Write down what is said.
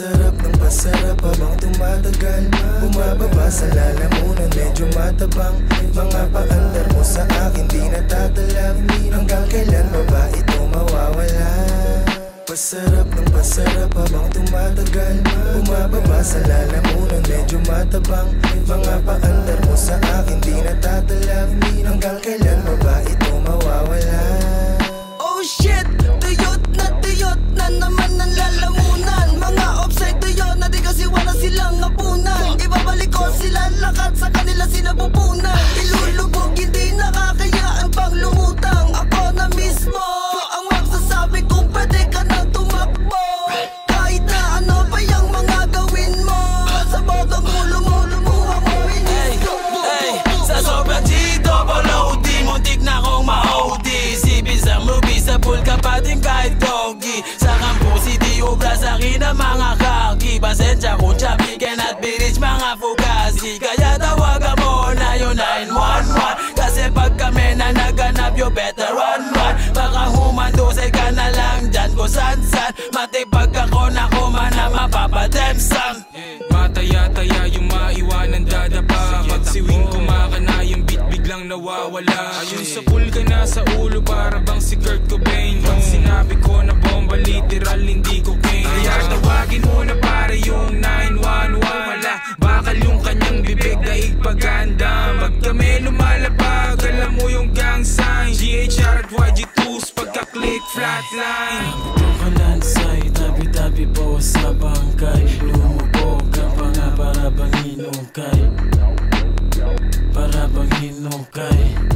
Pasarap ng pasarap habang tumatagal, bumababa sa lalamunan, medyo matabang. Mga paandar mo sa akin di natatalab, hanggang kailan ba ba ito mawawala? Pasarap ng pasarap habang tumatagal, bumababa sa lalamunan, medyo matabang. Mga paandar mo sa akin di natatalab, hanggang kailan ba ba ito mawawala? Oh shit! Tuyot na naman ang lalamunan. Mga offside tuyo na di kasi wala silang hapunan. Ibabalik ko sila lakat sa kanila sinapupunan. Ilulubog hindi nakakayaan pang lumutang. Ako na mismo ang magsasabi kung pwede ka nang tumakbo. Kahit na ano pa yung mga gawin mo, sa botong ulo mo lumuha mo inisko. Sa sobrang G-double-O-D, muntik na kong ma-OD. Sipin sa movie, sa pool ka pa din kahit doggy. Sa campus, hindi ubra sa akin ang mga kaki. Pasensya kung chubby, cannot be rich mga fugazi. Kaya tawagan mo na yung 911, kasi pag kami na naganap, you better run. Baka humandusay ka na lang dyan kung san-san. Matipag ako na kuman na mapapademsam. Mataya-taya yung maiwanan dadapa. Magsiwing kumakana yung beat biglang nawawala. Ayun sa pool ka na sa ulo para bang si Kurt Cobain. Pag sinabi ko na bomba literal hindi cocaine. Kaya tawagin mo na para yung 911. Wala bakal yung kanyang bibig daig paganda. Pag kami lumalapag alam mo yung gang sign. GHR at YG2s pagka-click flatline. Ito ka lansay, tabi-tabi po sa bangkay. Lumubog ka pa nga para bang hinukay, para bang hinukay.